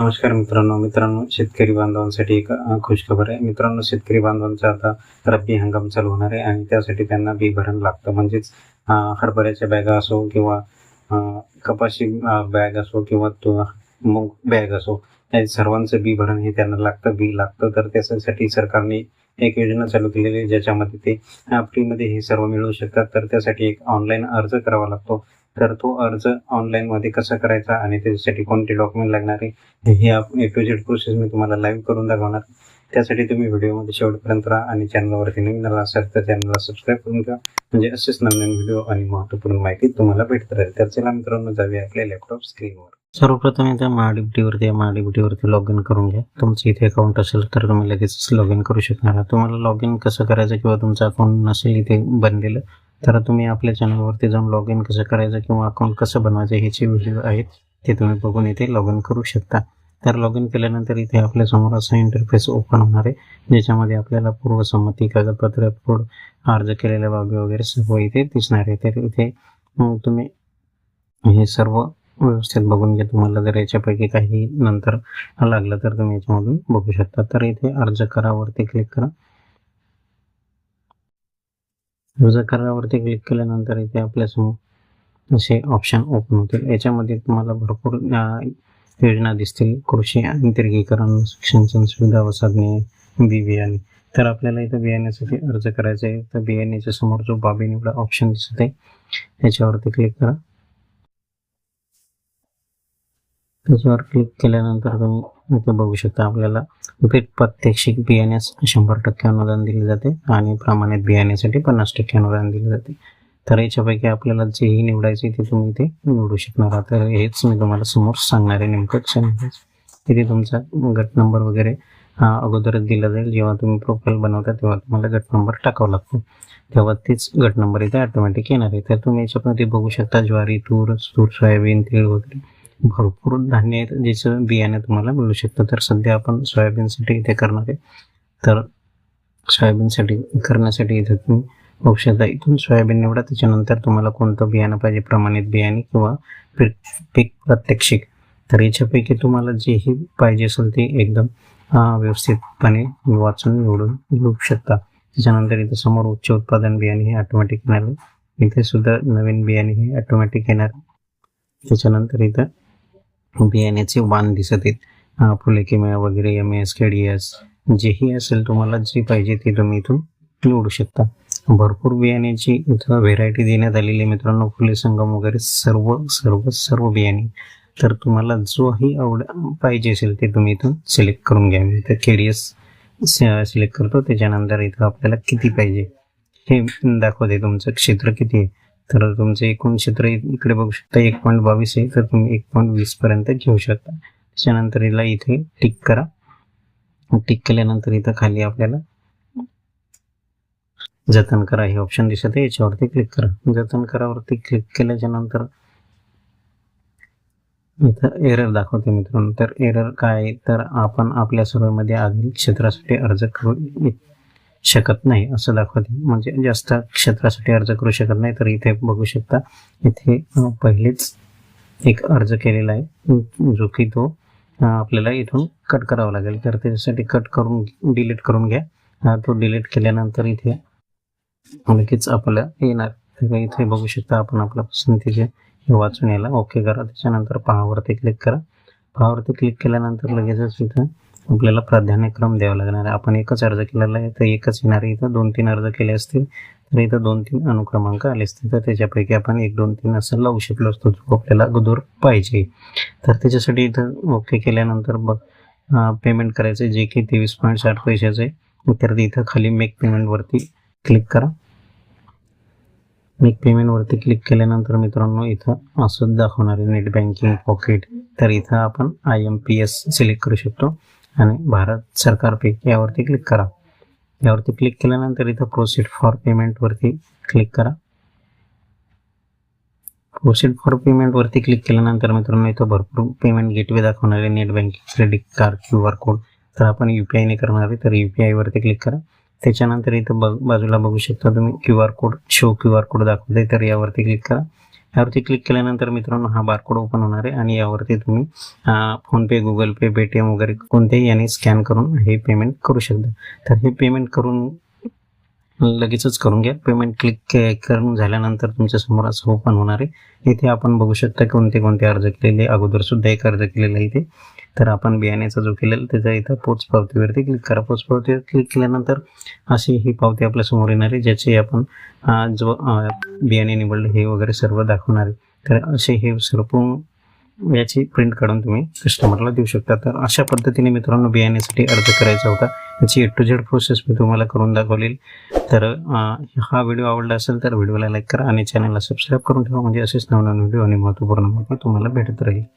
नमस्कार मित्रांनो शेतकरी बांधवांसाठी एक खुशखबर आहे. मित्रांनो, शेतकरी बांधवांचा आता रब्बी हंगाम चालू होणार आहे आणि त्यासाठी त्यांना बी भरण लागतं. म्हणजेच हरभऱ्याच्या बॅगा असो किंवा कपाशी बॅग असो किंवा मूग बॅग असो, या सर्वांचं बी भरण हे त्यांना लागतं. तर त्यासाठी सरकारने एक योजना चालू केलेली आहे, ज्याच्यामध्ये ते फ्रीमध्ये हे सर्व मिळवू शकतात. तर त्यासाठी एक ऑनलाईन अर्ज करावा लागतो. तर तो अर्ज ऑनलाईन मध्ये कसा करायचा आणि त्याच्यासाठी कोणते डॉक्युमेंट लागणार आहे, हे ए टू झेड प्रोसेस मी तुम्हाला लाईव्ह करून दाखवणार. त्यासाठी तुम्ही व्हिडिओमध्ये शेवटपर्यंत राहा आणि चॅनलवरती नवीन आला असाल तर चॅनलला सबस्क्राईब करून घ्या, म्हणजे असेच नवीन व्हिडिओ आणि महत्त्वपूर्ण माहिती तुम्हाला भेटत राहील. तर चला मित्रांनो, जाऊया आपल्या लॅपटॉप स्क्रीनवर. सर्वप्रथम इथे महाडीबीटीवरती लॉग इन करून घ्या. तुमचं इथे अकाउंट असेल तर तुम्ही लगेच लॉग इन करू शकणार. तुम्हाला लॉग इन कसं करायचं किंवा तुमचं अकाउंट नसेल इथे बनलेलं, तर तुम्ही आपल्या चॅनलवरती जाऊन लॉग इन कसं करायचं किंवा अकाउंट कसं बनवायचं ह्याचे व्हिडिओ आहेत, ते तुम्ही बघून इथे लॉग इन करू शकता. तर लॉग इन केल्यानंतर इथे आपल्यासमोर असा इंटरफेस ओपन होणार आहे, ज्याच्यामध्ये आपल्याला पूर्वसंमती कागदपत्र, अर्ज केलेल्या बाबी वगैरे सर्व इथे दिसणार आहे. तर इथे तुम्ही हे सर्व व्यवस्थित बघून घ्या. तुम्हाला जर याच्यापैकी काही नंतर लागलं तर तुम्ही याच्यामधून बघू शकता. तर इथे अर्ज करावरती क्लिक करा. अर्ज करावरती क्लिक केल्यानंतर इथे आपल्यासमोर असे ऑप्शन ओपन होतील. याच्यामध्ये तुम्हाला भरपूर योजना दिसतील. कृषी यांत्रिकीकरण, सिंचन सुविधा व साधने, बी बियाणे. तर आपल्याला इथं बियाण्यासाठी अर्ज करायचा आहे. तर बियाण्याच्या समोर जो बाबी निवडा ऑप्शन दिसत आहे, त्याच्यावरती क्लिक करा. त्याच्यावर क्लिक केल्यानंतर तुम्ही इथे बघू शकता आपल्याला प्रात्यक्षिक बियाण्यास 100% अनुदान दिले जाते आणि प्रमाणित बियाण्यासाठी 50% अनुदान दिले जाते. तर याच्यापैकी आपल्याला जेही निवडायचे ते तुम्ही इथे निवडू शकणार. तर हेच मी तुम्हाला समोर सांगणार आहे नेमकं. इथे तुमचा गट नंबर वगैरे अगोदरच दिला जाईल. जेव्हा तुम्ही प्रोफाईल बनवता तेव्हा तुम्हाला गट नंबर टाकावा लागतो, तेव्हा तेच गट नंबर इथे ऑटोमॅटिक येणार आहे. तर तुम्ही याच्यामध्ये बघू शकता ज्वारी, तूर, सोयाबीन, तीळ वगैरे भरपूर धान्य आहेत, ज्याचं बियाणं तुम्हाला मिळू शकतं. तर सध्या आपण सोयाबीनसाठी इथे करणार आहे. तर सोयाबीनसाठी करण्यासाठी इथे तुम्ही बघू शकता, इथून सोयाबीन निवडा. त्याच्यानंतर तुम्हाला कोणतं बियाणं पाहिजे, प्रमाणित बियाणे किंवा पीक प्रात्यक्षिक. तर याच्यापैकी तुम्हाला जेही पाहिजे असेल ते एकदम व्यवस्थितपणे वाचून निवडून घेऊ शकता. त्याच्यानंतर इथं समोर उच्च उत्पादन बियाणे हे ऑटोमॅटिक येणार आहे. इथे सुद्धा नवीन बियाणे हे ऑटोमॅटिक येणार. त्याच्यानंतर इथं बियाण्याचे वाण दिसत आहेत, फुले किमया वगैरे, MS, KDS, जेही असेल तुम्हाला जे पाहिजे ते तुम्ही इथून निवडू शकता. भरपूर बियाण्याची इथं व्हेरायटी देण्यात आलेली आहे मित्रांनो, फुले संगम वगैरे सर्व सर्व सर्व बियाणे. तर तुम्हाला जोही पाहिजे असेल ते तुम्ही इथून सिलेक्ट करून घ्या. मी इथं KDS सिलेक्ट करतो. त्याच्यानंतर इथं आपल्याला किती पाहिजे हे दाखवते, तुमचं क्षेत्र किती आहे. तर तुमचं एकूण क्षेत्र इकडे बघू शकता 1.22 आहे, तर तुम्ही 1.20 पर्यंत घेऊ शकता. त्याच्यानंतर याला इथे टिक करा. टिक केल्यानंतर इथं खाली आपल्याला जतन करा हे ऑप्शन दिसत आहे, याच्यावरती क्लिक करा. जतन करावरती क्लिक केल्याच्या नंतर इथं एरर दाखवते मित्रांनो. तर एरर काय आहे, तर आपण आपल्या सर्वेमध्ये आधी क्षेत्रासाठी अर्ज करू शकत नाही असं दाखवते, म्हणजे जास्त क्षेत्रासाठी अर्ज करू शकत नाही. तर इथे बघू शकता, इथे पहिलेच एक अर्ज केलेला आहे, जो की तो आपल्याला इथून कट करावा लागेल. तर त्याच्यासाठी कट करून डिलीट करून घ्या. तो डिलीट केल्यानंतर इथे लगेच आपल्याला येणार. तर इथे बघू शकता, आपण आपल्या पसंतीचे हे वाचून यायला ओके करा. त्याच्यानंतर पहावरती क्लिक करा. पहावरती क्लिक केल्यानंतर लगेचच इथं आपल्याला प्राधान्यक्रम द्यावा लागणार आहे. आपण एकच अर्ज केलेला आहे तर एकच येणार आहे. इथं 2-3 अर्ज केले असतील तर इथं 2-3 अनुक्रमांक आले असतील, तर त्याच्यापैकी आपण 1-2-3 असं लावू शकलो असतो, जो आपल्याला अगोदर पाहिजे. तर त्याच्यासाठी इथं ओके केल्यानंतर पेमेंट करायचं आहे, जे की 23.60 पैशाचं आहे. तर इथं खाली मेक पेमेंटवरती क्लिक करा. मेक पेमेंटवरती क्लिक केल्यानंतर मित्रांनो इथं असं दाखवणार आहे नेट बँकिंग, पॉकेट. तर इथं आपण IMPS सिलेक्ट करू शकतो आणि भारत सरकार पे यावरती क्लिक करा. यावरती क्लिक केल्यानंतर इथं प्रोसीड फॉर पेमेंटवरती क्लिक करा. प्रोसीड फॉर पेमेंटवरती क्लिक केल्यानंतर मित्रांनो इथं भरपूर पेमेंट गेटवे दाखवणार आहे, net banking, credit card, QR code. तर आपण UPI ने करणार आहे, तर UPI वरती क्लिक करा. त्याच्यानंतर इथं बाजूला बघू शकता तुम्ही QR code, show QR code दाखवते, तर यावरती क्लिक करा. यावरती क्लिक केल्यानंतर मित्रांनो हा बारकोड ओपन होणार आहे आणि यावरती तुम्ही फोनपे, गुगल पे, पेटीएम वगैरे कोणत्याही याने स्कॅन करून हे पेमेंट करू शकता. तर हे पेमेंट करून लगेचच करून घ्या. पेमेंट क्लिक करून झाल्यानंतर तुमच्या समोर असं ओपन होणार आहे. इथे आपण बघू शकता कोणते अर्ज केलेले. अगोदर सुद्धा एक अर्ज केलेला आहे इथे. तर आपण बियाण्याचा जो केलेला त्याचा इथं पोच पावतीवरती क्लिक करा. पोच पावतीवर क्लिक केल्यानंतर अशी ही पावती आपल्या समोर येणार आहे, ज्याची आपण जो बियाणे निवडले हे वगैरे सर्व दाखवणार आहे. तर असे हे सर्व याची प्रिंट काढून तुम्ही कस्टमरला देऊ शकता. तर अशा पद्धतीने मित्रांनो बियाण्यासाठी अर्ज करायचा होता. याची A to Z प्रोसेस मी तुम्हाला करून दाखवलेली. तर हा व्हिडिओ आवडला असेल तर व्हिडिओला लाईक करा आणि चॅनलला सबस्क्राईब करून ठेवा, म्हणजे असेच नवनवीन व्हिडिओ आणि महत्त्वपूर्ण माहिती तुम्हाला भेटत राहील.